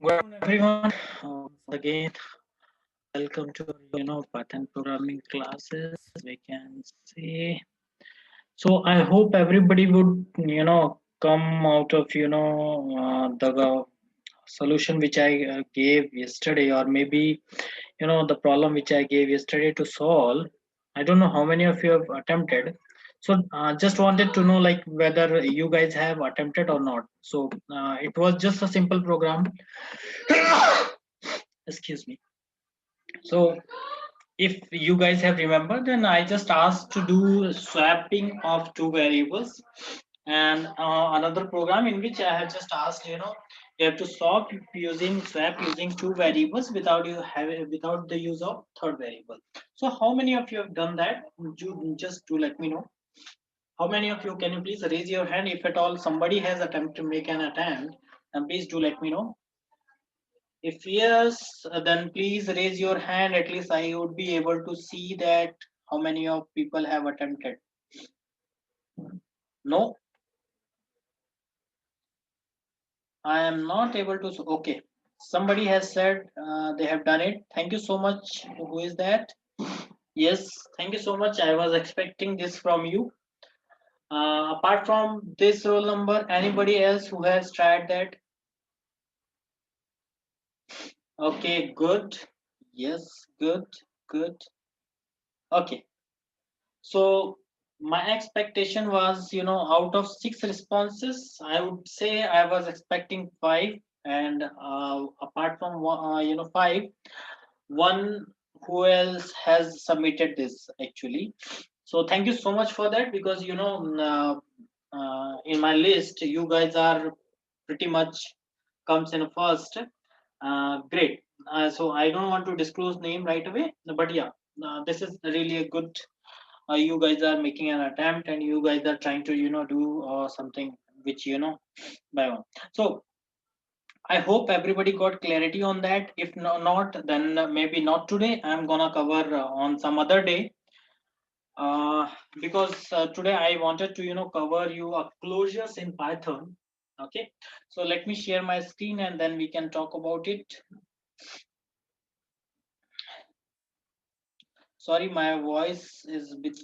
Good afternoon, everyone. Once again, welcome to Python programming classes. We can see. So I hope everybody would come out of the solution which I gave yesterday, or maybe the problem which I gave yesterday to solve. I don't know how many of you have attempted. So just wanted to know like whether you guys have attempted or not. So it was just a simple program. Excuse me. So if you guys have remembered, then I just asked to do swapping of two variables, and another program in which I have just asked, you have to swap using two variables without the use of third variable. So how many of you have done that? You just do let me know. How many of you, can you please raise your hand if at all somebody has attempted to make an attempt, and please do let me know. If yes, then please raise your hand. At least I would be able to see that how many of people have attempted. No, I am not able to. Okay, somebody has said they have done it. Thank you so much. Who is that? Yes, thank you so much. I was expecting this from you. Apart from this roll number, anybody else who has tried that? Okay, good. Yes, good, good. Okay. So my expectation was, out of six responses, I would say I was expecting five, and apart from five, one who else has submitted this actually. So thank you so much for that, because in my list you guys are pretty much comes in first. Great. So I don't want to disclose name right away, but yeah, this is really a good, you guys are making an attempt, and you guys are trying to do something which by one. So I hope everybody got clarity on that. If not, then maybe not today, I'm gonna cover on some other day, uh, because today I wanted to cover you closures in Python. Okay, so let me share my screen and then we can talk about it. Sorry, my voice is a bit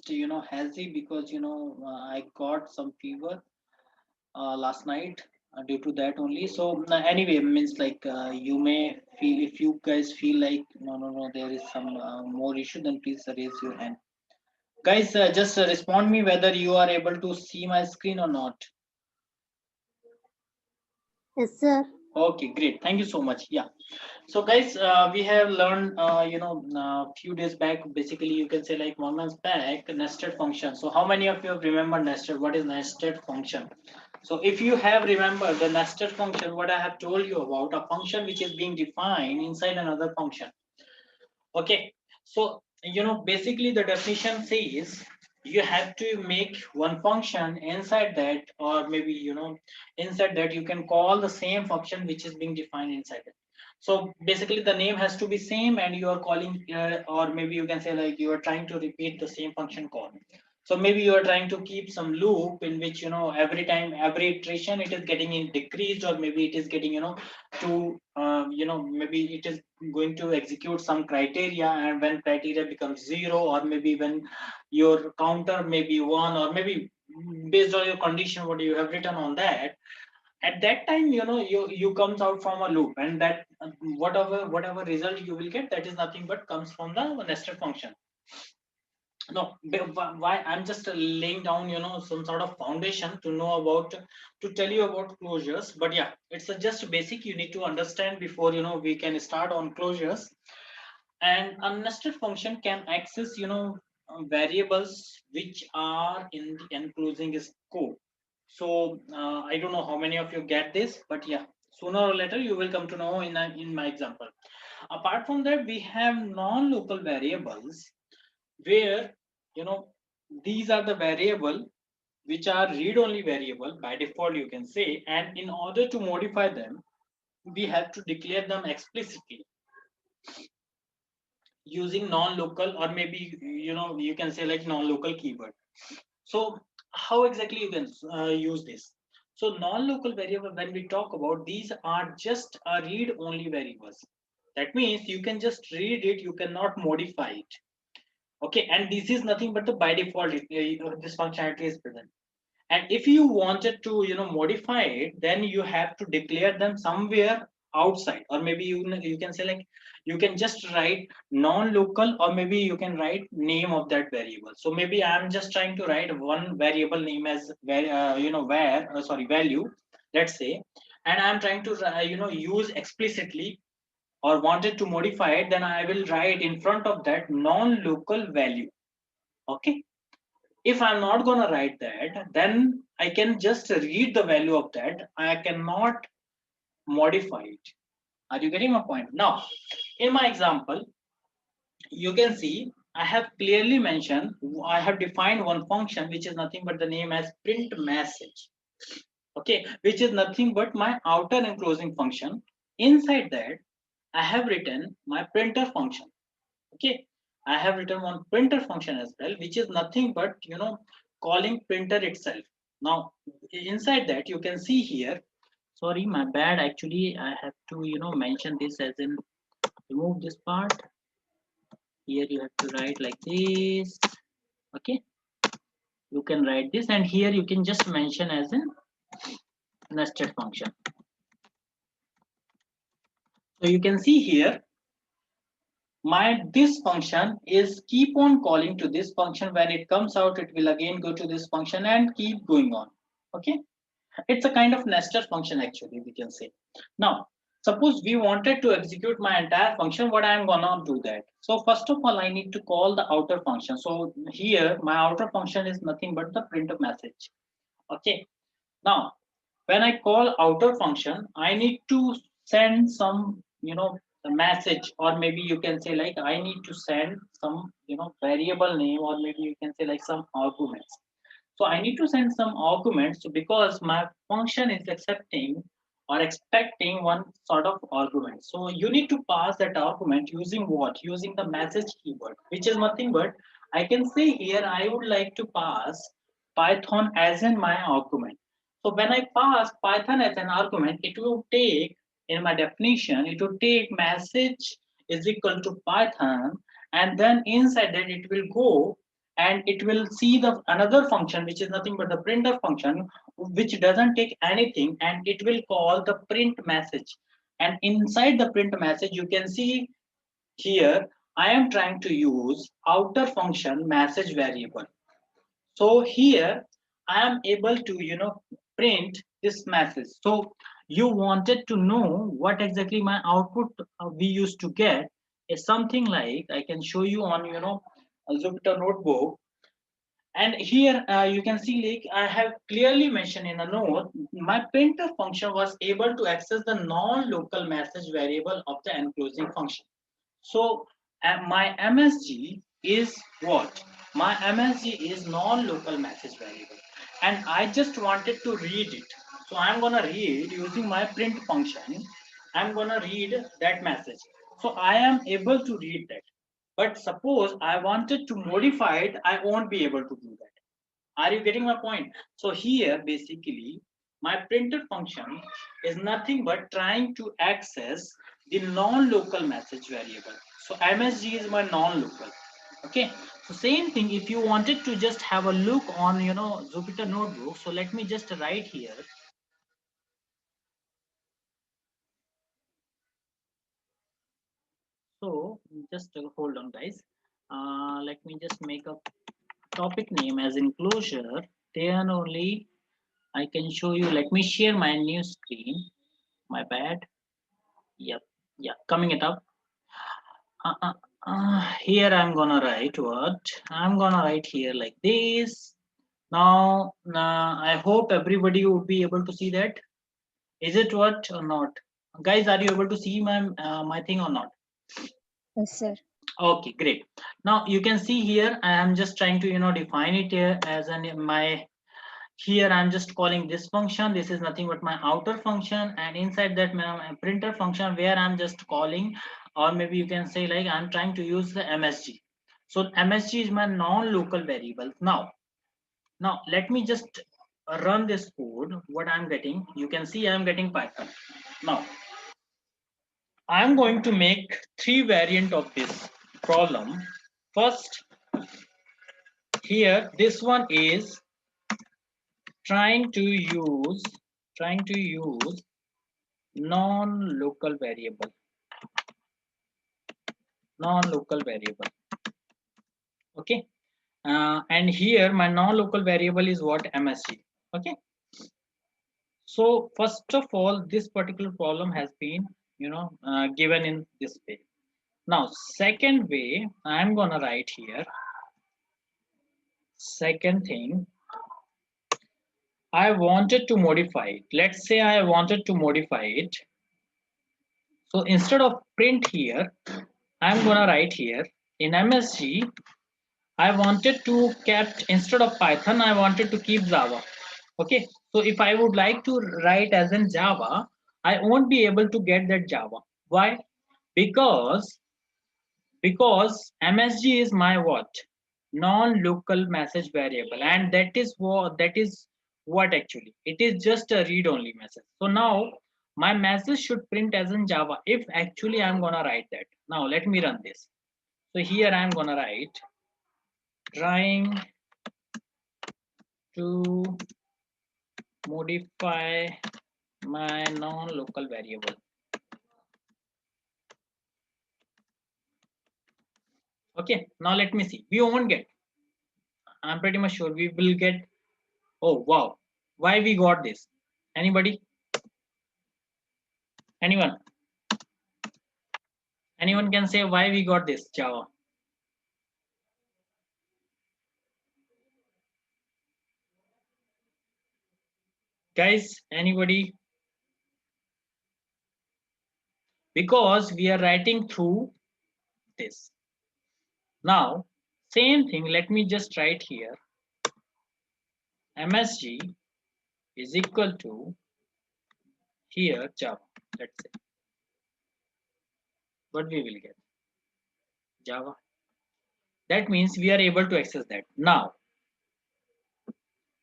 hazy, because I got some fever last night, due to that only. So anyway, means like, you may feel, if you guys feel like no, there is some more issue, then please raise your hand, guys. Just respond me whether you are able to see my screen or not. Yes, sir. Okay, great, thank you so much. Yeah. So guys, we have learned, few days back, basically you can say like 1 month back, nested function. So how many of you have remembered nested? What is nested function? So if you have remembered the nested function, what I have told you about, a function which is being defined inside another function. Okay, so basically the definition says you have to make one function inside that, or maybe inside that you can call the same function which is being defined inside it. So basically the name has to be same, and you are calling, or maybe you can say like you are trying to repeat the same function call. So maybe you are trying to keep some loop in which every time, every iteration, it is getting in decreased, or maybe it is getting to maybe it is going to execute some criteria, and when criteria becomes zero, or maybe when your counter may be one, or maybe based on your condition what you have written on that, at that time you comes out from a loop, and that whatever result you will get, that is nothing but comes from the nested function. No, why I'm just laying down some sort of foundation to know about, to tell you about closures. But yeah, it's just basic you need to understand before we can start on closures. And a nested function can access variables which are in the enclosing scope. So I don't know how many of you get this, but yeah, sooner or later you will come to know in my example. Apart from that, we have non-local variables, where you know these are the variable which are read-only variable by default, you can say, and in order to modify them, we have to declare them explicitly using non-local, or maybe you can say like non-local keyword. So how exactly you can use this? So non-local variable, when we talk about, these are just a read-only variables. That means you can just read it, you cannot modify it. Okay, and this is nothing but the by default this functionality is present. And if you wanted to modify it, then you have to declare them somewhere outside, or maybe you can say like you can just write non-local, or maybe you can write name of that variable. So maybe I'm just trying to write one variable name as where sorry, value, let's say, and I'm trying to use explicitly or wanted to modify it, then I will write in front of that non-local value. Okay, if I'm not going to write that, then I can just read the value of that. I cannot modify it. Are you getting my point? Now, in my example, you can see I have clearly mentioned, I have defined one function which is nothing but the name as print message. Okay, which is nothing but my outer enclosing function. Inside that, I have written my printer function. Okay, I have written one printer function as well, which is nothing but calling printer itself. Now inside that you can see here, sorry, my bad, actually I have to mention this as in remove this part. Here you have to write like this. Okay, you can write this, and here you can just mention as in nested function. So you can see here my this function is keep on calling to this function. When it comes out, it will again go to this function and keep going on. Okay, it's a kind of nested function, actually, we can say. Now suppose we wanted to execute my entire function, what I'm gonna do that. So first of all, I need to call the outer function. So here my outer function is nothing but the print message. Okay, now when I call outer function, I need to send some, a message, or maybe you can say like I need to send some, variable name, or maybe you can say like some arguments. So I need to send some arguments because my function is accepting or expecting one sort of argument. So you need to pass that argument using what? Using the message keyword, which is nothing but I can say here I would like to pass Python as in my argument. So when I pass Python as an argument, it will take, in my definition, it will take message is equal to Python, and then inside that it will go and it will see the another function which is nothing but the printer function, which doesn't take anything, and it will call the print message. And inside the print message, you can see here I am trying to use outer function message variable. So here I am able to print this message. So you wanted to know what exactly my output we used to get is something like, I can show you on a Jupyter notebook. And here you can see like I have clearly mentioned in a note, my printer function was able to access the non-local message variable of the enclosing function. So my MSG is what? My MSG is non-local message variable, and I just wanted to read it. So I'm gonna read using my print function. I'm gonna read that message. So I am able to read that. But suppose I wanted to modify it, I won't be able to do that. Are you getting my point? So here, basically, my printer function is nothing but trying to access the non-local message variable. So MSG is my non-local. Okay. So same thing, if you wanted to just have a look on, Jupyter notebook. So let me just write here. So just hold on, guys. Let me just make a topic name as enclosure. Then only I can show you. Let me share my new screen. My bad. Yep. Yeah. Coming it up. Uh, uh, Here I'm gonna write what? I'm gonna write here like this. Now, I hope everybody would be able to see that. Is it what or not? Guys, are you able to see my thing or not? Yes, sir. Okay, great. Now you can see here I am just trying to define it here as an my. Here I'm just calling this function. This is nothing but my outer function, and inside that my printer function where I'm just calling, or maybe you can say like I'm trying to use the MSG. So MSG is my non-local variable. Now let me just run this code, what I'm getting, you can see I'm getting Python. Now, I'm going to make three variant of this problem. First, here, this one is trying to use non-local variable. Okay. And here my non-local variable is what? MSG. Okay. So first of all, this particular problem has been, given in this way. Now, second way, I'm gonna write here. Second thing, I wanted to modify it. Let's say I wanted to modify it. So instead of print here, I'm gonna write here in MSG. I wanted to kept instead of Python, I wanted to keep Java. Okay, so if I would like to write as in Java, I won't be able to get that Java. Why? Because MSG is my what? Non-local message variable, and that is what actually it is just a read-only message. So now my message should print as in Java if actually I'm gonna write that. Now let me run this. So here I'm gonna write trying to modify my non-local variable. Okay, now let me see. We won't get. I'm pretty much sure we will get. Oh wow, why we got this? Anybody? Anyone? Anyone can say why we got this Java? Guys, anybody? Because we are writing through this. Now, same thing, let me just write here. MSG is equal to here Java. Let's say. What we will get? Java. That means we are able to access that. Now,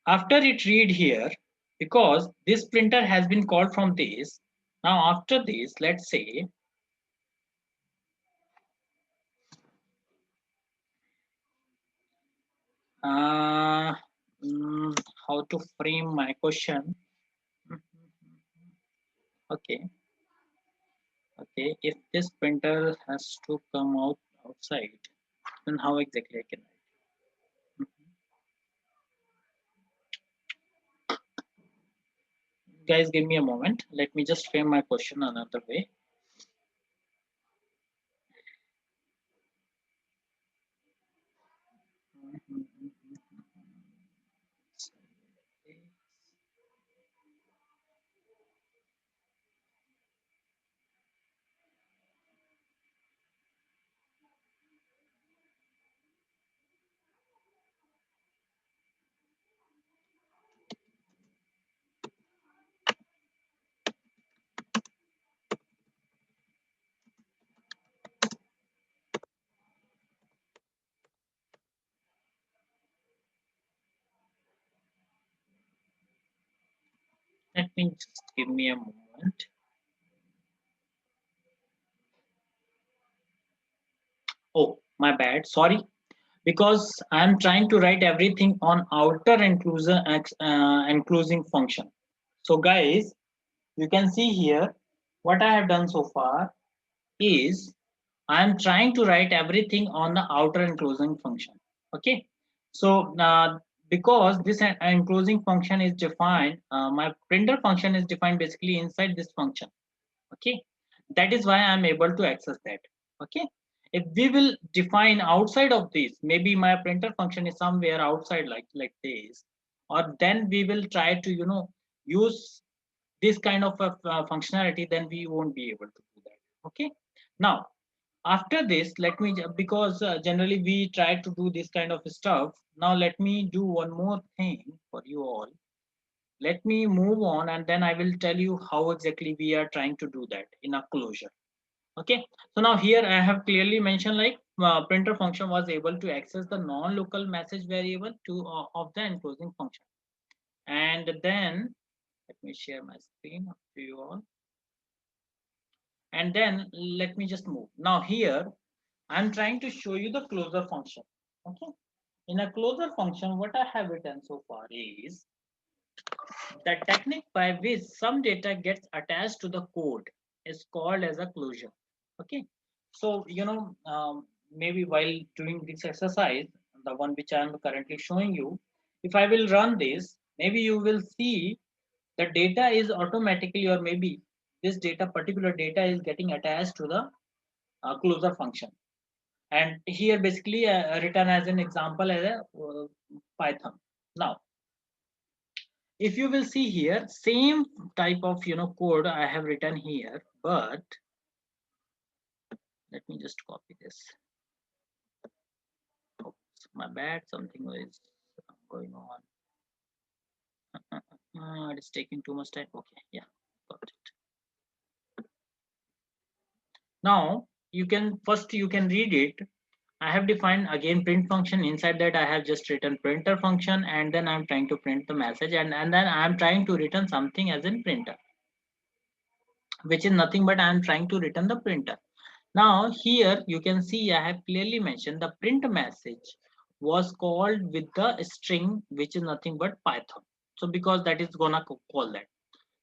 after it read here, because this printer has been called from this, now after this, let's say, uh, how to frame my question. Okay. Okay, if this printer has to come out outside, then how exactly I can write? Guys, give me a moment. Let me just frame my question another way. Let me just give me a moment. Oh, my bad. Sorry. Because I'm trying to write everything on outer enclosing function. So guys, you can see here what I have done so far is I'm trying to write everything on the outer enclosing function. Okay, so because this enclosing function is defined, my printer function is defined basically inside this function. Okay, that is why I'm able to access that. Okay, if we will define outside of this, maybe my printer function is somewhere outside like this, or then we will try to use this kind of a functionality, then we won't be able to do that. Okay, now after this, let me, because generally we try to do this kind of stuff. Now let me do one more thing for you all. Let me move on, and then I will tell you how exactly we are trying to do that in a closure. Okay, so now here I have clearly mentioned like printer function was able to access the non-local message variable to of the enclosing function. And then let me share my screen to you all. And then let me just move. Now here, I'm trying to show you the closure function. Okay. In a closure function, what I have written so far is the technique by which some data gets attached to the code is called as a closure. Okay. So, maybe while doing this exercise, the one which I am currently showing you, if I will run this, maybe you will see the data is automatically, or maybe this data, particular data is getting attached to the closure function. And here basically written as an example as a Python. Now, if you will see here, same type of code I have written here, but let me just copy this. Oops, my bad, something is going on. It's taking too much time. Okay, yeah, got it. Now you can read it. I have defined again print function. Inside that I have just written printer function, and then I'm trying to print the message, and then I'm trying to return something as in printer, which is nothing but I'm trying to return the printer. Now here you can see I have clearly mentioned the print message was called with the string, which is nothing but Python. So because that is gonna call that.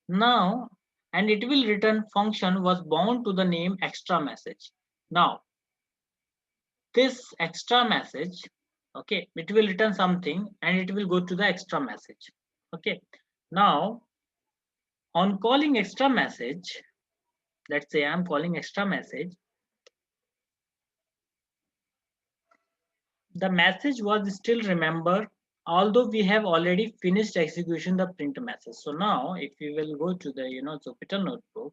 Now, and it will return function was bound to the name extra message. Now, this extra message, okay, it will return something and it will go to the extra message. Okay. Now, on calling extra message, let's say I'm calling extra message, the message was still remembered, although we have already finished execution the print message. So now if we will go to the Jupyter notebook,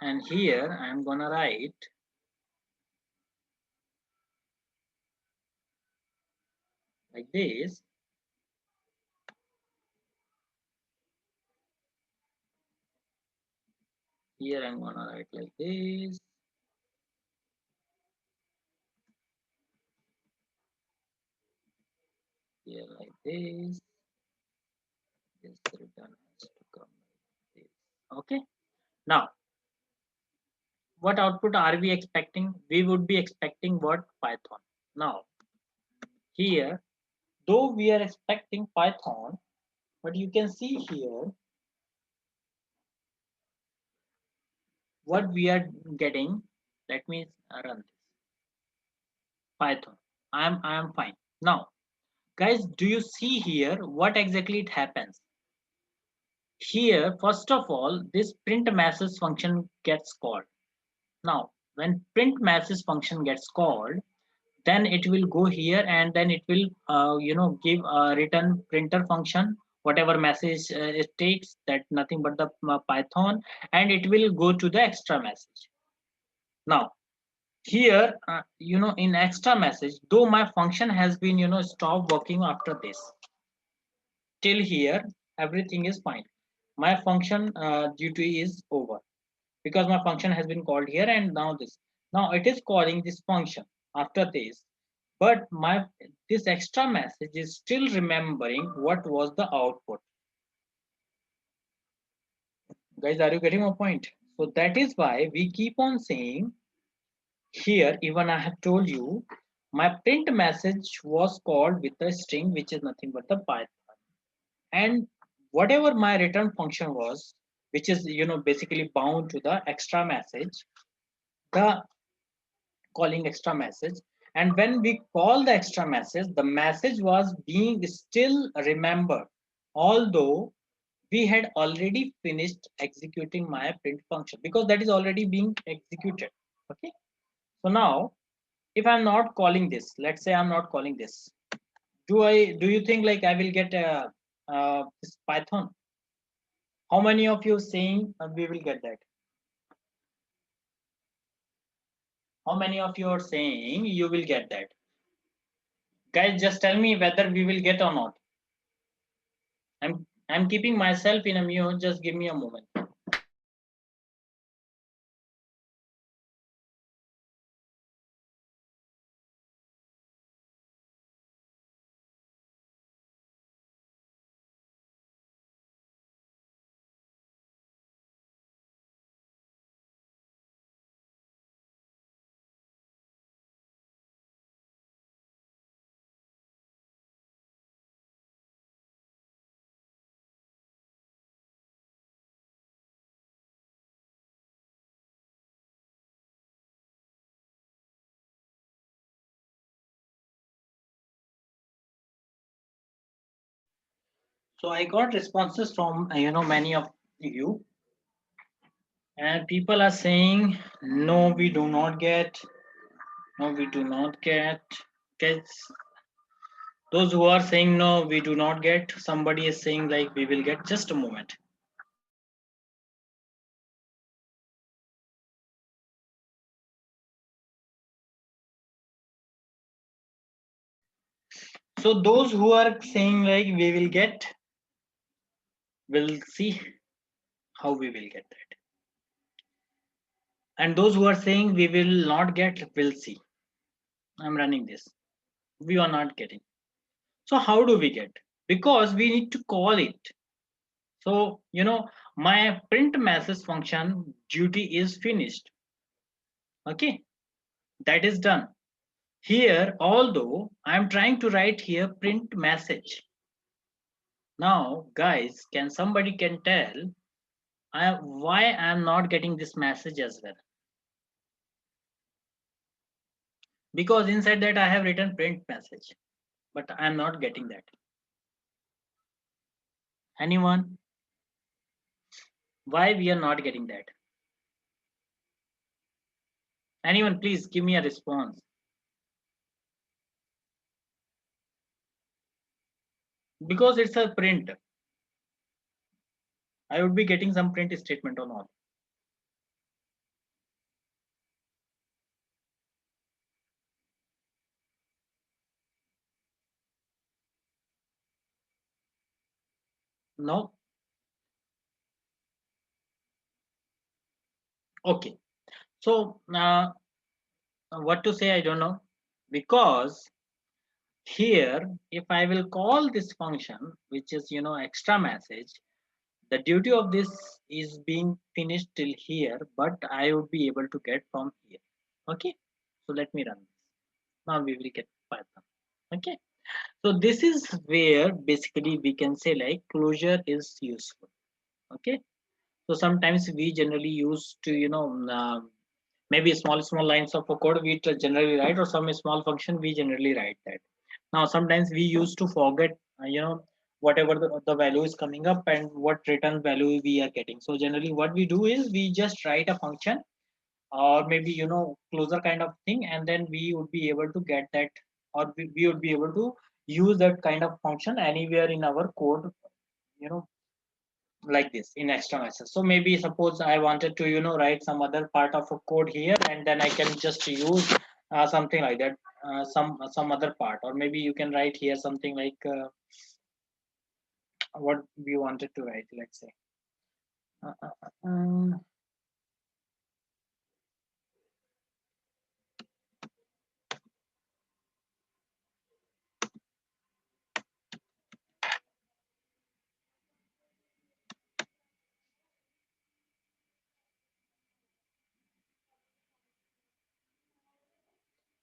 and here I'm gonna write like this. Here I'm gonna write like this. Here like this. This return has to come like this. Okay. Now, what output are we expecting? We would be expecting what? Python. Now, here, though we are expecting Python, but you can see here what we are getting. Let me run this. Python. I am fine. Now, guys, do you see here what exactly it happens? Here, first of all, this print message function gets called. Now, when print message function gets called, then it will go here and then it will give a return printer function, whatever message it takes, that nothing but the Python, and it will go to the extra message. Now here in extra message, though my function has been stopped working after this, till here everything is fine. My function duty is over because my function has been called here, and now it is calling this function after this, but this extra message is still remembering what was the output. Guys, are you getting my point? So that is why we keep on saying here, even I have told you my print message was called with a string which is nothing but the Python, and whatever my return function was, which is basically bound to the extra message, the calling extra message, and when we call the extra message, the message was being still remembered, although we had already finished executing my print function, because that is already being executed. Okay. So now if I'm not calling this, let's say I'm not calling this, do you think like I will get this Python? How many of you saying we will get that? How many of you are saying you will get that? Guys, just tell me whether we will get or not. I'm keeping myself in a mute. Just give me a moment. So I got responses from many of you, and people are saying no, we do not get. No, we do not get. Gets those who are saying no, we do not get. Somebody is saying like we will get. Just a moment. So those who are saying like we will get, will see how we will get that. And those who are saying we will not get, will see. I'm running this. We are not getting. So how do we get? Because we need to call it. So my print message function duty is finished. Okay, that is done. Here, although I'm trying to write here print message. Now, guys, can somebody can tell why I'm not getting this message as well? Because inside that I have written print message, but I'm not getting that. Anyone? Why we are not getting that? Anyone, please give me a response. Because it's a print. I would be getting some print statement or not. No. Okay. So what to say? I don't know. Because here, if I will call this function, which is extra message, the duty of this is being finished till here, but I would be able to get from here. Okay. So let me run this. Now we will get Python. Okay. So this is where basically we can say like closure is useful. Okay. So sometimes we generally use to maybe small lines of a code we generally write, or some small function we generally write that. Now sometimes we used to forget whatever the value is coming up and what return value we are getting. So generally what we do is we just write a function, or maybe closer kind of thing, and then we would be able to get that, or we would be able to use that kind of function anywhere in our code, you know like this in extra message. So maybe suppose I wanted to write some other part of a code here, and then I can just use something like that, some other part, or maybe you can write here something like what we wanted to write, let's say uh, uh, uh, uh,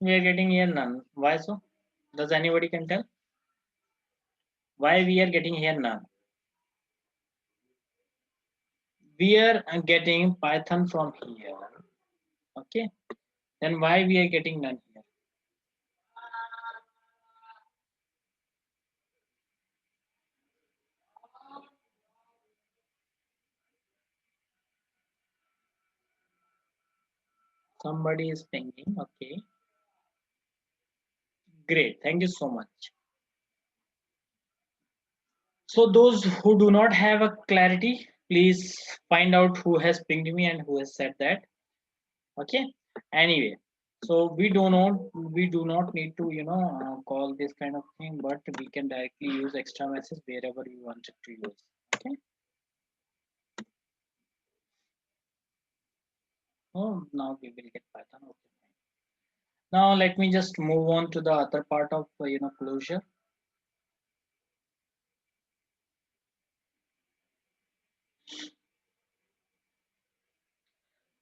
we are getting here none. Why so? Does anybody can tell why we are getting here none? We are getting Python from here. Okay, then why we are getting none here? Somebody is pinging. Okay, great, thank you so much. So those who do not have a clarity, please find out who has pinged me and who has said that. Okay. Anyway, so we do not need to call this kind of thing, but we can directly use extra message wherever we wanted to use. Okay. Oh, now we will get Python. Okay. Now let me just move on to the other part of closure.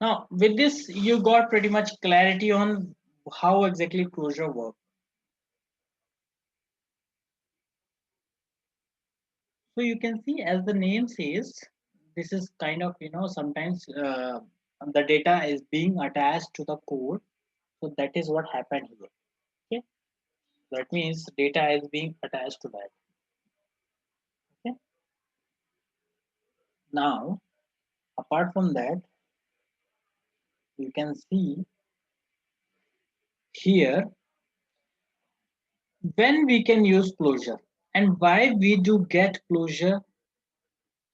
Now with this, you got pretty much clarity on how exactly closure works. So you can see, as the name says, this is kind of sometimes the data is being attached to the code. So that is what happened here. Okay, that means data is being attached to that. Okay, Now, apart from that, you can see here when we can use closure and why we do get closure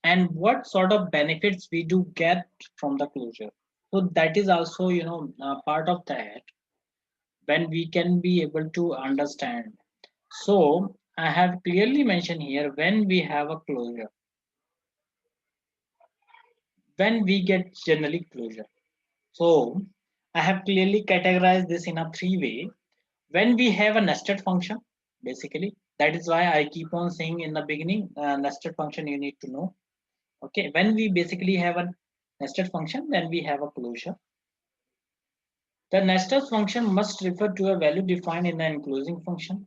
and what sort of benefits we do get from the closure. So that is also, part of that when we can be able to understand. So I have clearly mentioned here when we have a closure, when we get generally closure. So I have clearly categorized this in a three way. When we have a nested function, basically, that is why I keep on saying in the beginning, nested function you need to know. Okay, when we basically have a nested function, then we have a closure. The nested function must refer to a value defined in the enclosing function.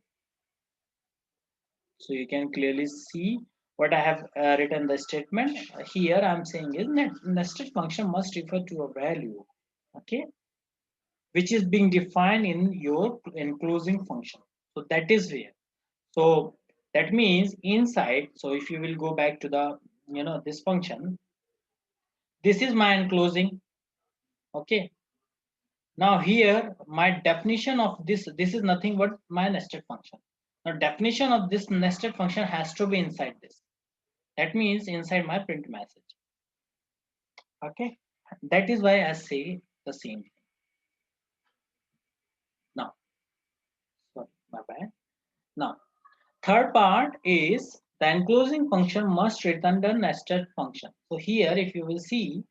So you can clearly see what I have written the statement here. I'm saying is nested function must refer to a value, okay, which is being defined in your enclosing function. So that is where. So that means inside. So if you will go back to the this function, this is my enclosing. Okay. Now here my definition of this is nothing but my nested function. Now definition of this nested function has to be inside this. That means inside my print message. Okay, that is why I say the same thing. Now, sorry, my bad. Now, third part is the enclosing function must return the nested function. So here, if you will see,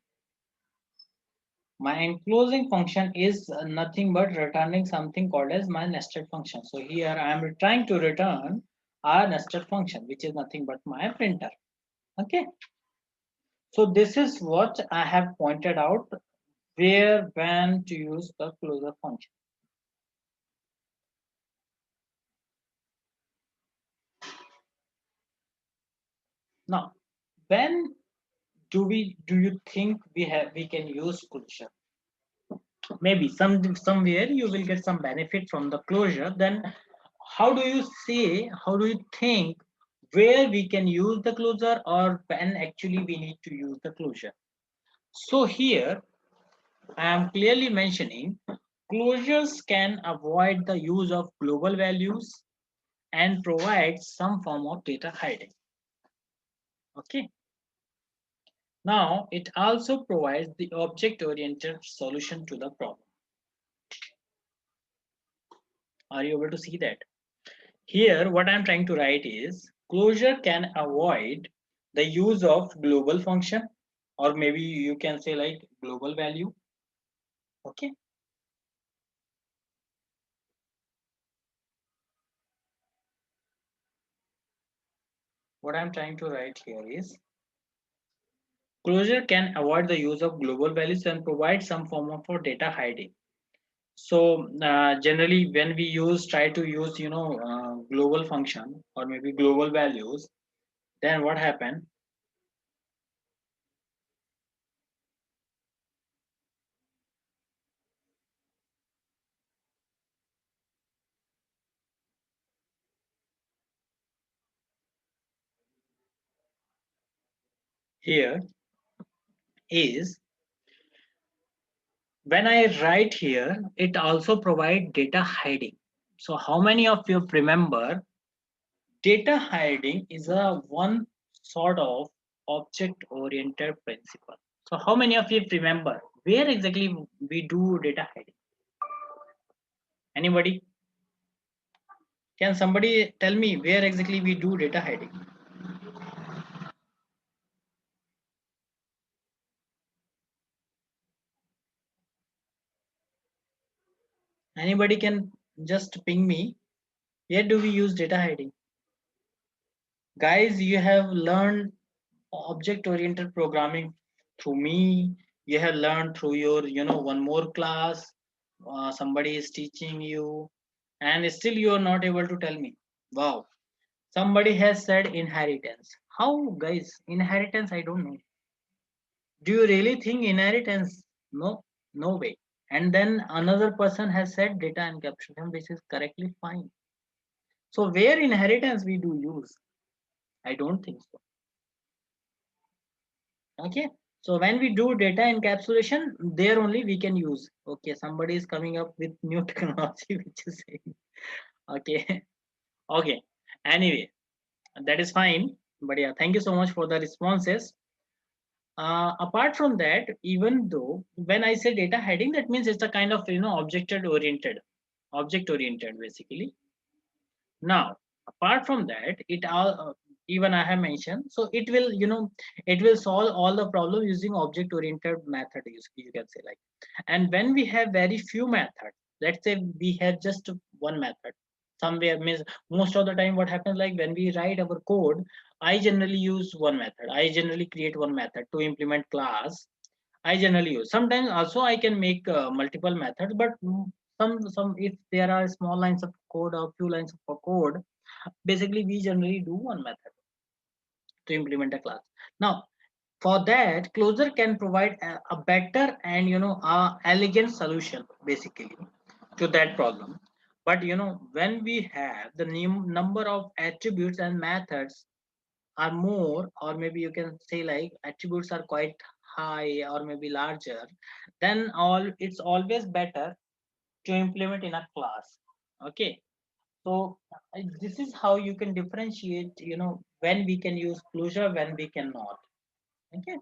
my enclosing function is nothing but returning something called as my nested function. So here I am trying to return our nested function, which is nothing but my printer. Okay. So this is what I have pointed out where when to use the closure function. Now, when do you think we can use closure? Maybe somewhere you will get some benefit from the closure. Then how do you think where we can use the closure or when actually we need to use the closure? So here I am clearly mentioning closures can avoid the use of global values and provide some form of data hiding. Okay. Now, it also provides the object-oriented solution to the problem. Are you able to see that? Here, what I'm trying to write is closure can avoid the use of global function, or maybe you can say like global value. Okay. What I'm trying to write here is closure can avoid the use of global values and provide some form of for data hiding. So generally, when we try to use, global function or maybe global values, then what happened here is when I write here, it also provide data hiding. So how many of you remember data hiding is a one sort of object oriented principle? So how many of you remember where exactly we do data hiding? Anybody? Can somebody tell me where exactly we do data hiding? Anybody can just ping me. Where do we use data hiding? Guys, you have learned object oriented programming through me. You have learned through your, one more class. Somebody is teaching you, and still you are not able to tell me. Wow. Somebody has said inheritance. How, guys? Inheritance, I don't know. Do you really think inheritance? No, no way. And then another person has said data encapsulation, which is correctly fine. So where inheritance we do use? I don't think so. Okay, so when we do data encapsulation, there only we can use. Okay, somebody is coming up with new technology which is saying, okay. Okay, anyway, that is fine, but yeah, thank you so much for the responses. Apart from that, even though when I say data heading, that means it's a kind of object oriented basically. Now, apart from that, it all even I have mentioned, so it will it will solve all the problem using object oriented method. You can say like, and when we have very few methods, let's say we have just one method somewhere means most of the time what happens like when we write our code, I generally use one method. I generally create one method to implement class. I generally use. Sometimes also I can make multiple methods, but some if there are small lines of code or few lines of code, basically we generally do one method to implement a class. Now, for that, Closure can provide a better and elegant solution basically to that problem. But when we have the number of attributes and methods are more, or maybe you can say like attributes are quite high or maybe larger, then it's always better to implement in a class. Okay, so this is how you can differentiate when we can use Closure, when we cannot. Okay,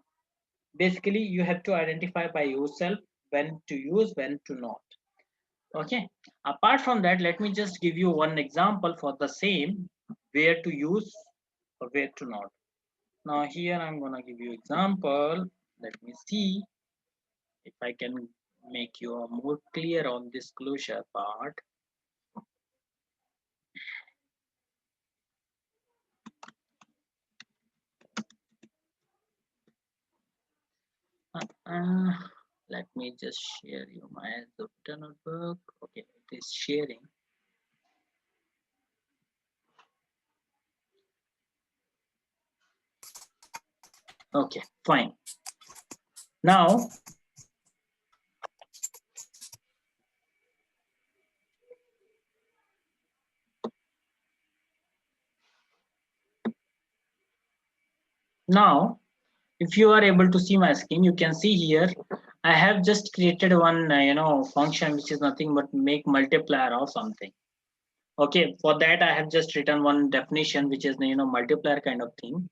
basically you have to identify by yourself when to use, when to not. Okay, apart from that, let me just give you one example for the same, where to use or where to not. Now here I'm gonna give you example. Let me see if I can make you more clear on this Closure part. Uh, Let me just share you my Jupyter notebook. Okay, it is sharing. Okay, fine. Now, now, if you are able to see my screen, you can see here, I have just created one, function which is nothing but make multiplier of something. Okay, for that I have just written one definition which is multiplier kind of thing,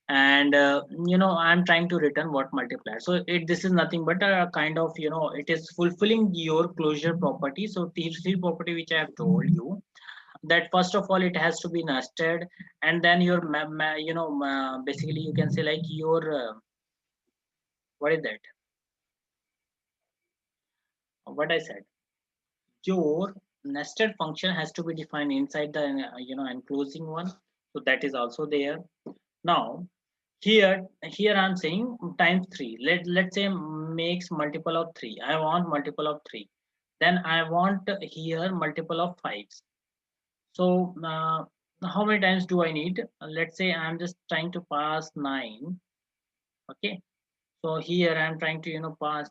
and I'm trying to return what multiplier. So this is nothing but a kind of it is fulfilling your Closure property. So the three property which I have told you, that first of all it has to be nested, and then your basically you can say like your what is that, what I said, your nested function has to be defined inside the enclosing one. So that is also there. Now here I'm saying times 3. Let's say makes multiple of 3. I want multiple of 3. Then I want here multiple of 5. So how many times do I need? Let's say I'm just trying to pass 9. Okay, so here I'm trying to pass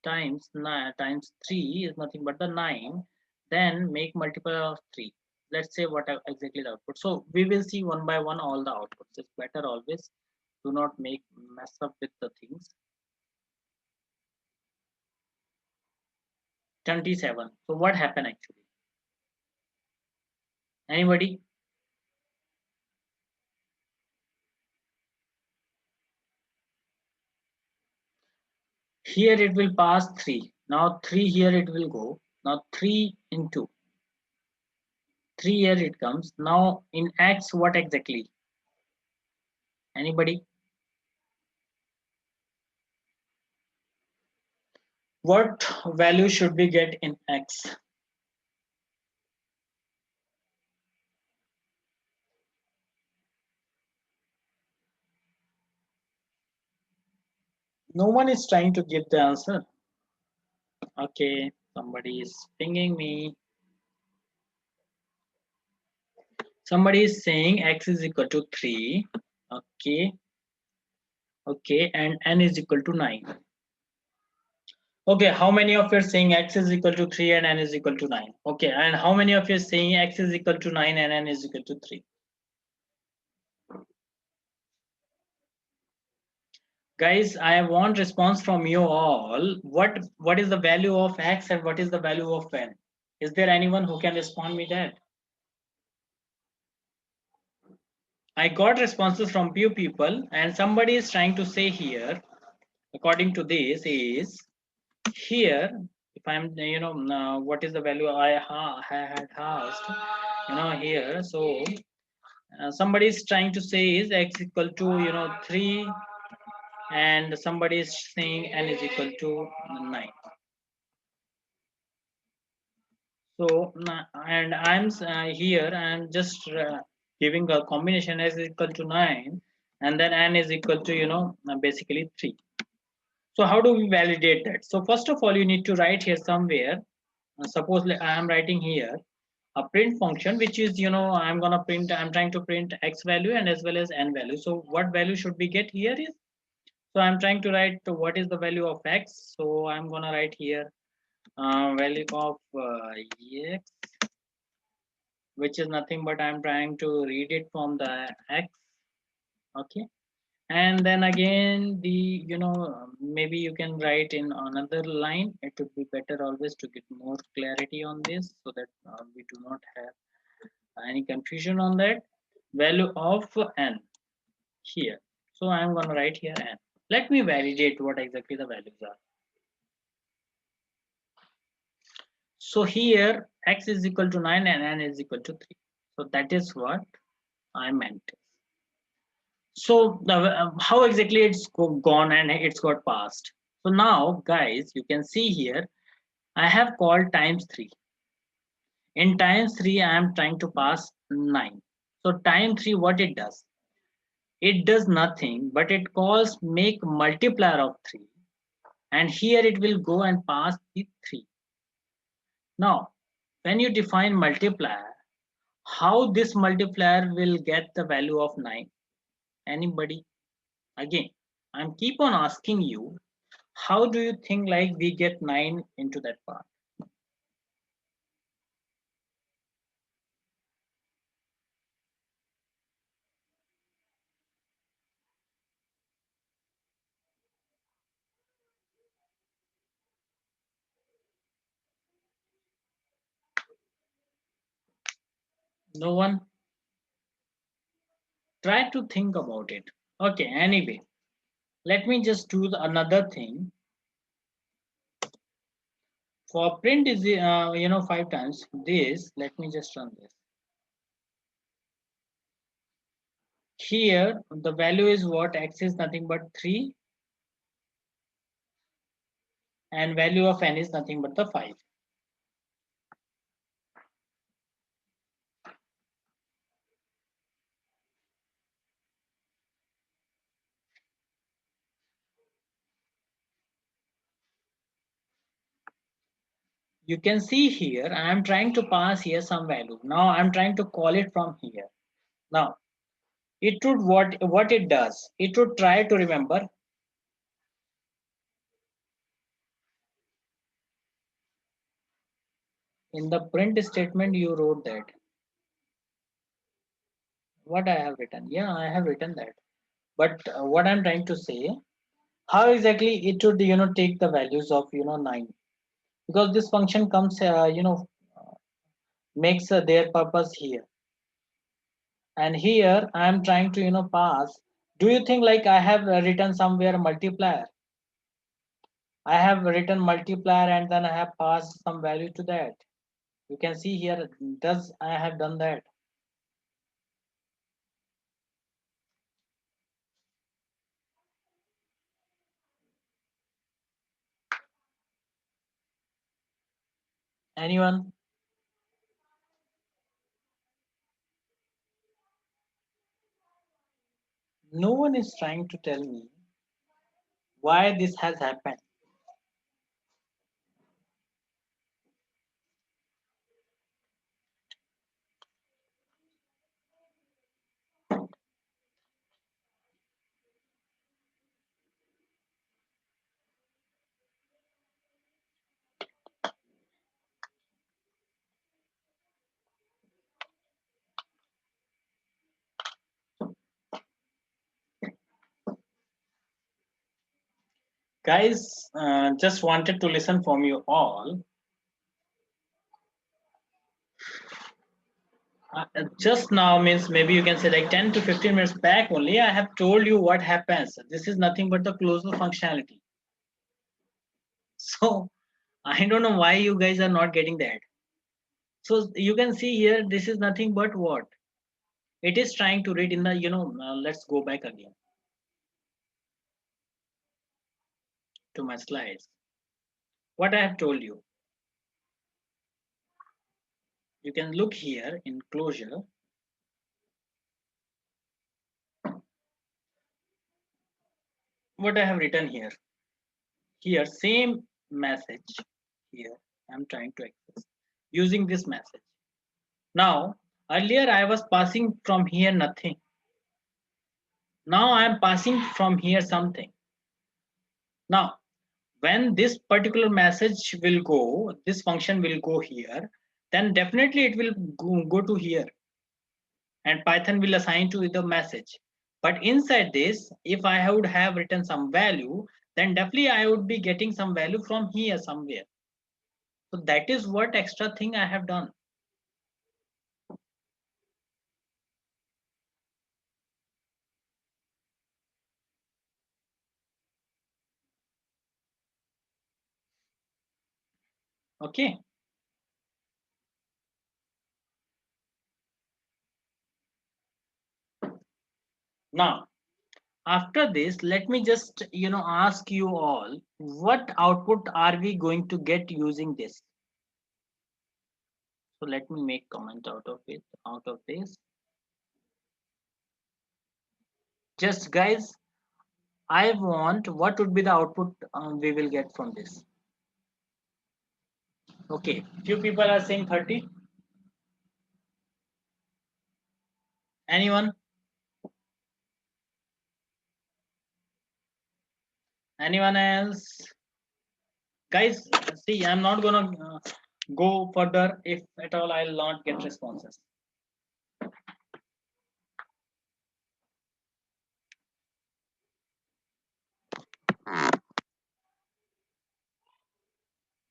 times 9 times 3 is nothing but the 9. Then make multiple of 3. Let's say what exactly the output. So we will see one by one all the outputs. It's better always do not make mess up with the things. 27. So what happened actually? Anybody? Here it will pass 3. Now 3 here it will go. Now 3 into 3 here it comes. Now in X what exactly? Anybody? What value should we get in X? No one is trying to give the answer. Okay, somebody is pinging me. Somebody is saying X is equal to 3. Okay, okay, and N is equal to 9. Okay, how many of you are saying X is equal to 3 and N is equal to 9? Okay, and how many of you are saying X is equal to 9 and N is equal to 3? Guys, I want response from you all. What is the value of x and what is the value of n? Is there anyone who can respond me that? I got responses from few people, and somebody is trying to say here, according to this, is here. If I'm, what is the value I had asked, here. So somebody is trying to say is x equal to 3, and somebody is saying n is equal to 9. So and I'm here. I'm just giving a combination s is equal to 9, and then n is equal to basically 3. So how do we validate that? So first of all, you need to write here somewhere. Suppose I am writing here a print function, which is I'm trying to print x value and as well as n value. So what value should we get here is, so I'm trying to write what is the value of x. So I'm gonna write here value of x, which is nothing but I'm trying to read it from the x. Okay. And then again the maybe you can write in another line. It would be better always to get more clarity on this, so that we do not have any confusion on that. Value of n here. So I'm going to write here n. Let me validate what exactly the values are. So here x is equal to 9 and n is equal to 3. So that is what I meant. So how exactly it's gone and it's got passed. So now guys, you can see here I have called times 3. In times 3 I am trying to pass 9. So time 3, what it does? It does nothing but it calls make multiplier of 3, and here it will go and pass the 3. Now when you define multiplier, how this multiplier will get the value of 9? Anybody? Again, I'm keep on asking you, how do you think like we get 9 into that part? No one? Try to think about it. Okay, anyway, let me just do another thing. For print is 5 times this. Let me just run this. Here the value is what? X is nothing but 3, and value of n is nothing but the 5. You can see here I am trying to pass here some value. Now I'm trying to call it from here. Now it would what it does, it would try to remember. In the print statement you wrote that. What I have written? Yeah, I have written that. But what I'm trying to say, how exactly it should take the values of 9, because this function comes makes their purpose here, and here I am trying to pass. Do you think like I have written somewhere multiplier? I have written multiplier and then I have passed some value to that. You can see here, does I have done that? Anyone? No one is trying to tell me why this has happened. Guys, just wanted to listen from you all. Just now means maybe you can say like 10 to 15 minutes back only, I have told you what happens. This is nothing but the closure functionality. So I don't know why you guys are not getting that. So you can see here, this is nothing but what? It is trying to read in the, let's go back again to my slides. What I have told you. You can look here in closure. What I have written here. Here, same message. Here, I'm trying to access using this message. Now, earlier I was passing from here nothing. Now I am passing from here something. Now, when this particular message will go, this function will go here, then definitely it will go to here and Python will assign to the message. But inside this, if I would have written some value, then definitely I would be getting some value from here somewhere. So that is what extra thing I have done. Okay. Now, after this, let me just ask you all, what output are we going to get using this? So let me make comment out of it, out of this. Just guys, I want what would be the output we will get from this. Okay, few people are saying 30. Anyone? Anyone else? Guys, see, I'm not gonna go further if at all I'll not get responses.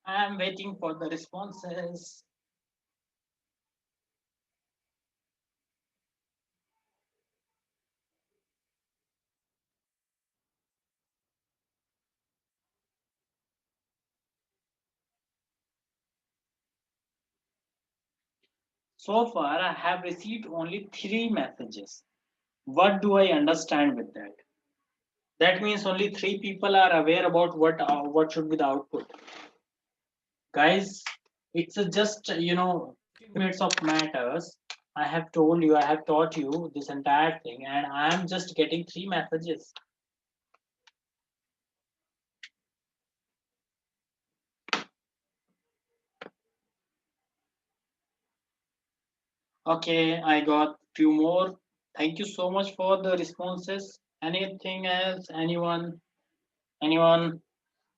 I'm waiting for the responses. So far, I have received only 3 messages. What do I understand with that? That means only 3 people are aware about what should be the output. Guys, it's just 15 minutes of matters. I have told you, I have taught you this entire thing, and I am just getting 3 messages. Okay, I got few more. Thank you so much for the responses. Anything else? Anyone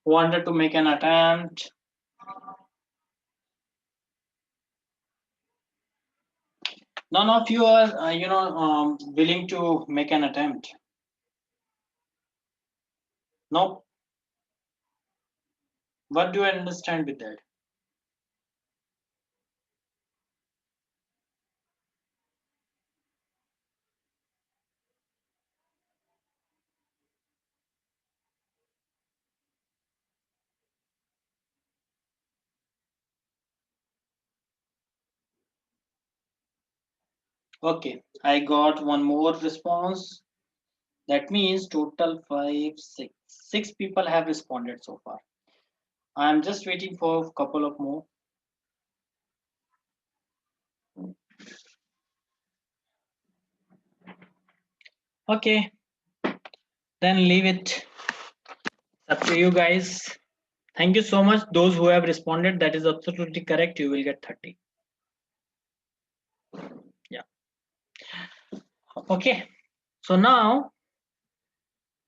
wanted to make an attempt? None of you are, willing to make an attempt. No. What do I understand with that? Okay, I got one more response. That means total 5, 6. 6 people have responded so far. I'm just waiting for a couple of more. Okay, then leave it. Up to you guys. Thank you so much. Those who have responded, that is absolutely correct. You will get 30. Yeah. Okay. So now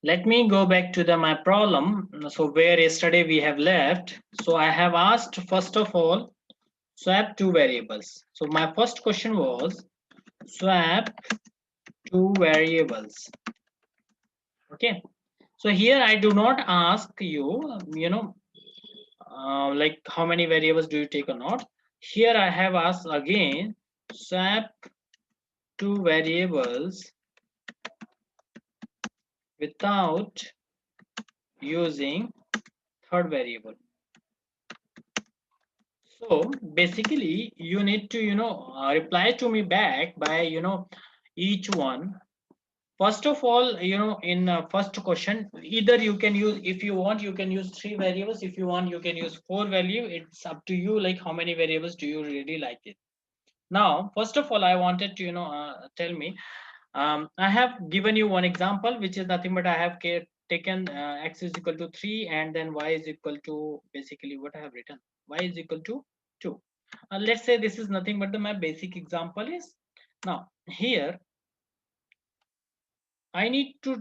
let me go back to my problem. So where yesterday we have left. So I have asked first of all, swap 2 variables. So my first question was swap 2 variables. Okay. So here I do not ask you, like how many variables do you take or not. Here I have asked again, swap two variables without using third variable. So basically you need to, reply to me back by, each one. First of all, in first question, either you can use, if you want, you can use three variables. If you want, you can use four value. It's up to you, like how many variables do you really like it. Now, first of all, I wanted to, tell me, I have given you one example, which is nothing but I have taken x is equal to 3 and then y is equal to, basically what I have written, y is equal to 2. Let's say this is nothing but my basic example is. Now, here I need to,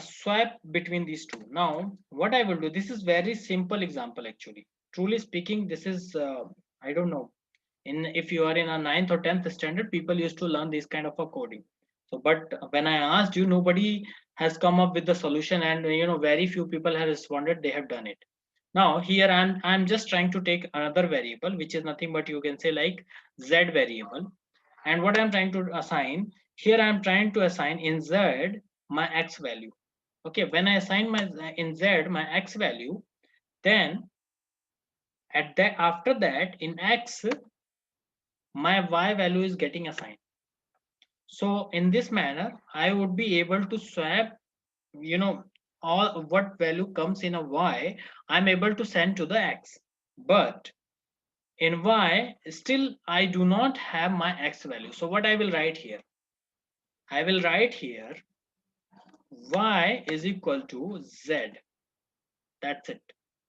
swap between these two. Now, what I will do, this is very simple example actually. Truly speaking, this is, I don't know, if you are in a 9th or 10th standard, people used to learn this kind of a coding. So, but when I asked you, nobody has come up with the solution, and very few people have responded. They have done it. Now, here I'm just trying to take another variable, which is nothing but you can say like z variable, and what I'm trying to assign here, I'm trying to assign in z my x value. Okay, when I assign my in z my x value, then at that after that in x my y value is getting assigned. So in this manner I would be able to swap, you know all what value comes in a y, I'm able to send to the x. But in y still I do not have my x value. So what I will write here, I will write here y is equal to z. That's it.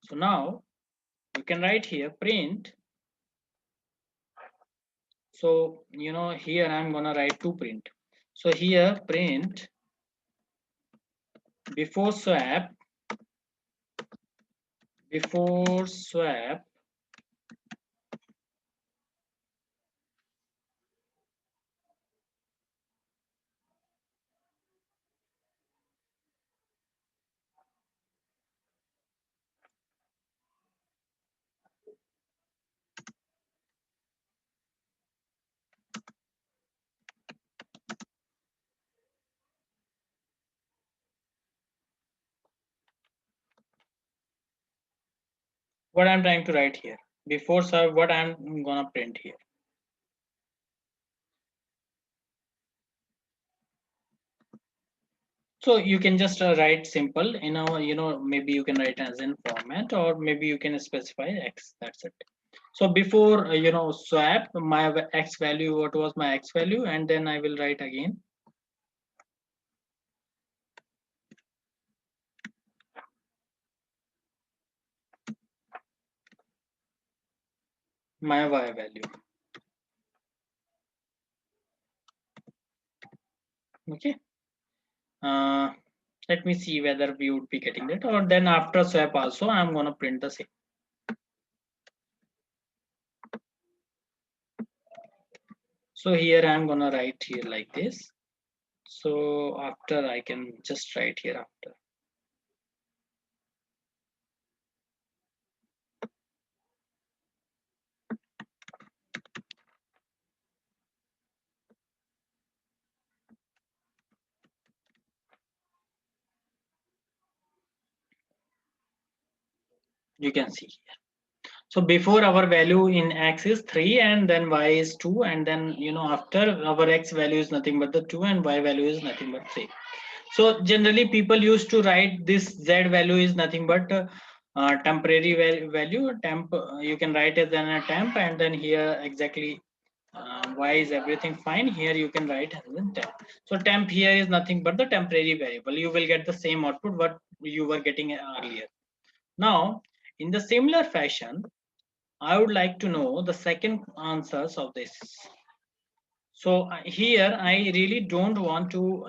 So now you can write here print. So here I'm gonna write to print. So here print before swap, before swap what I'm trying to write here, before swap what I'm gonna print here. So you can just write simple, maybe you can write as in format, or maybe you can specify x. That's it. So before swap my x value, what was my x value, and then I will write again my y value. Okay. Uh, let me see whether we would be getting that, or then after swap also I'm gonna print the same. So here I'm gonna write here like this. So after I can just write here after. You can see here. So before our value in x is 3 and then y is 2, and then after our x value is nothing but the 2 and y value is nothing but 3. So generally people used to write this z value is nothing but temporary value. Temp, you can write it as a temp, and then here exactly why is everything fine. Here you can write as in temp. So temp here is nothing but the temporary variable. You will get the same output what you were getting earlier. Now in the similar fashion I would like to know the second answers of this. So here I really don't want to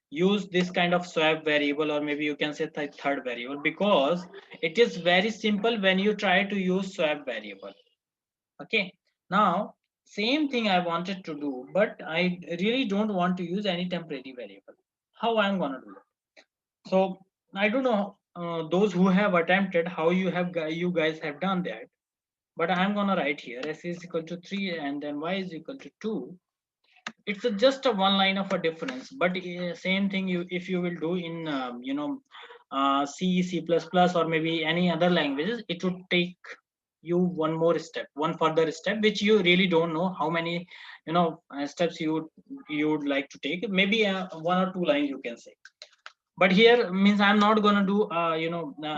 use this kind of swap variable, or maybe you can say the third variable, because it is very simple when you try to use swap variable. Okay, now same thing I wanted to do, but I really don't want to use any temporary variable. How I'm gonna do it? So I don't know those who have attempted how you guys have done that. But I'm gonna write here s is equal to 3 and then y is equal to 2. It's just a one line of a difference, but same thing you if you will do in C, C++, or maybe any other languages, it would take you one further step, which you really don't know how many steps you would like to take. Maybe one or two lines you can say. But here means I'm not going to do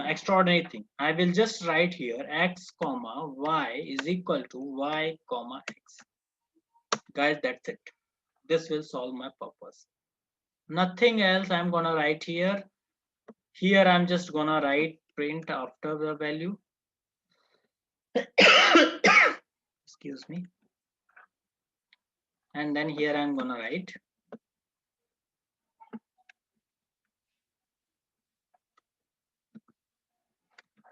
extraordinary thing. I will just write here x comma y is equal to y comma x. Guys, that's it. This will solve my purpose. Nothing else I'm going to write here. Here I'm just going to write print after the value. Excuse me. And then here I'm going to write.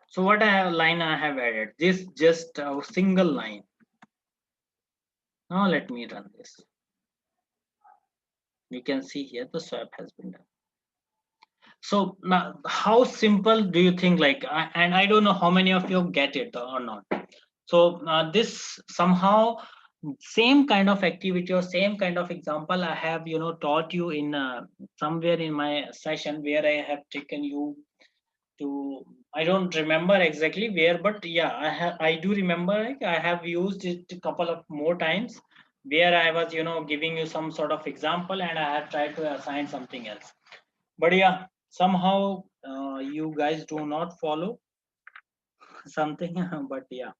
So what line I have added? This just a single line. Now let me run this. You can see here the swap has been done. So now, how simple do you think? And I don't know how many of you get it or not. So this somehow same kind of activity or same kind of example I have taught you in somewhere in my session where I have taken you to. I don't remember exactly where, but yeah, I do remember. I have used it a couple of more times where I was giving you some sort of example and I have tried to assign something else. But yeah, somehow you guys do not follow something. But yeah,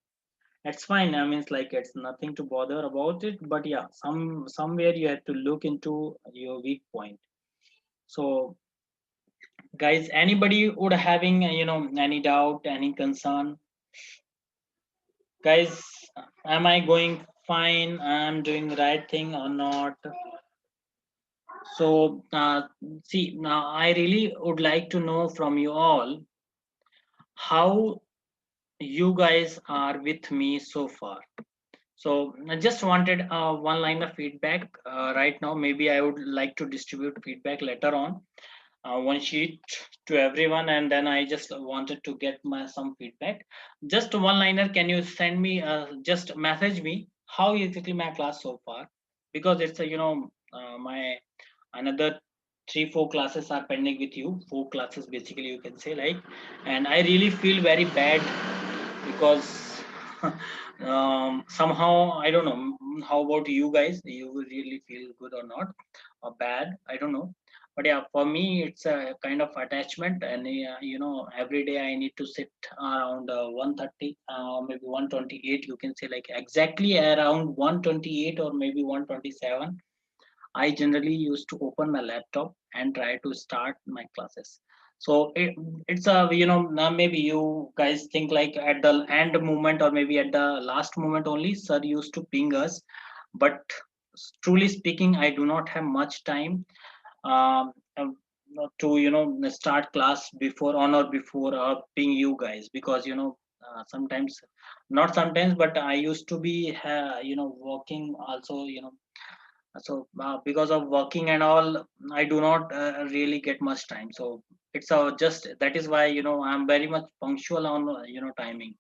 it's fine. I mean, it's nothing to bother about it. But yeah, somewhere you have to look into your weak point. So guys, anybody would having any doubt, any concern? Guys, am I going fine? I'm doing the right thing or not? So see, now I really would like to know from you all how you guys are with me so far. So I just wanted one line of feedback right now. Maybe I would like to distribute feedback later on, one sheet to everyone, and then I just wanted to get my some feedback. Just one liner. Can you send me? Just message me how exactly my class so far, because it's a my another 3-4 classes are pending with you. 4 classes basically you can say and I really feel very bad because somehow I don't know how about you guys, you will really feel good or not or bad, I don't know. But yeah, for me it's a kind of attachment, and every day I need to sit around 130 maybe 128, you can say exactly around 128 or maybe 127. I generally used to open my laptop and try to start my classes. So it's a now maybe you guys think at the end moment or maybe at the last moment only sir used to ping us, but truly speaking I do not have much time to start class before on or before ping you guys, because sometimes, not sometimes, but I used to be working also, so because of working and all I do not really get much time. So it's just that is why I'm very much punctual on timing.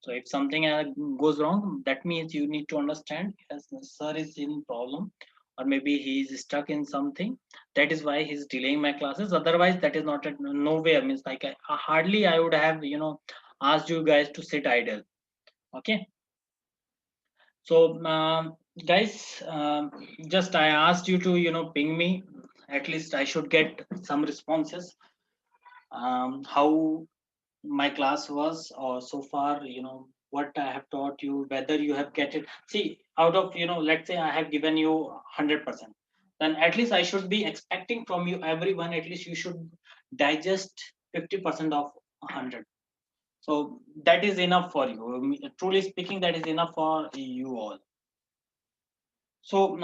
So if something goes wrong, that means you need to understand, yes, the sir is in problem or maybe he is stuck in something, that is why he's delaying my classes. Otherwise that is not nowhere, means hardly I would have asked you guys to sit idle. Okay. So, guys, just I asked you to, ping me. At least I should get some responses. How my class was, or so far, what I have taught you, whether you have get it. See, out of, let's say I have given you 100%, then at least I should be expecting from you, everyone, at least you should digest 50% of 100. So that is enough for you. Truly speaking, that is enough for you all. So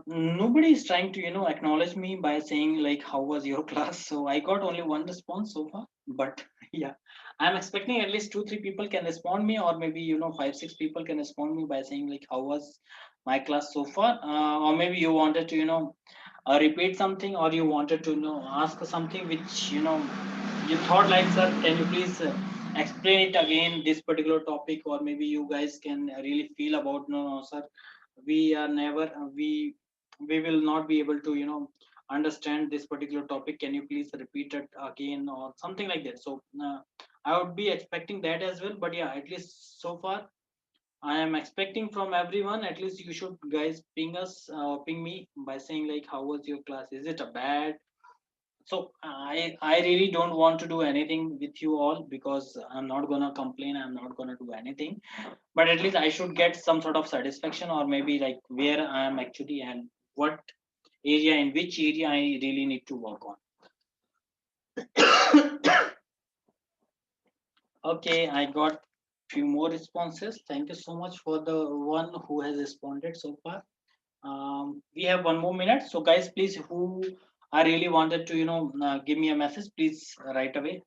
nobody is trying to acknowledge me by saying how was your class. So I got only one response so far. But yeah, I'm expecting at least 2-3 people can respond me, or maybe 5-6 people can respond me by saying how was my class so far, or maybe you wanted to repeat something, or you wanted to know ask something which you thought like, sir, can you please explain it again, this particular topic, or maybe you guys can really feel about, no, no, sir, we are never we will not be able to understand this particular topic, can you please repeat it again, or something like that. So I would be expecting that as well. But yeah, at least so far I am expecting from everyone, at least you should guys ping me by saying like, how was your class, is it a bad. So I really don't want to do anything with you all, because I'm not gonna complain, I'm not gonna do anything, but at least I should get some sort of satisfaction, or maybe like where I am actually, and what area, in which area I really need to work on. Okay, I got few more responses. Thank you so much for the one who has responded so far. We have 1 more minute, so guys, please, who I really wanted to give me a message, please right away,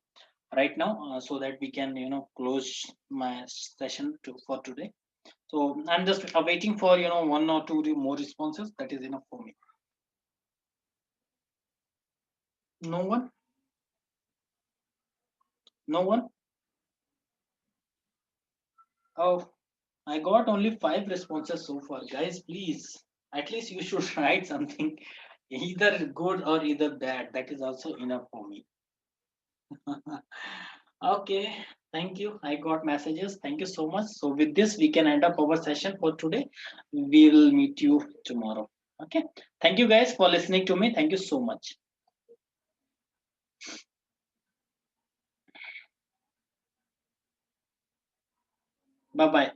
right now, so that we can close my session for today. So I'm just waiting for one or two more responses. That is enough for me. No one. No one. Oh, I got only 5 responses so far, guys. Please, at least you should write something, either good or either bad. That is also enough for me. Okay, thank you. I got messages. Thank you so much. So with this, we can end up our session for today. We'll meet you tomorrow. Okay. Thank you guys for listening to me. Thank you so much. Bye bye.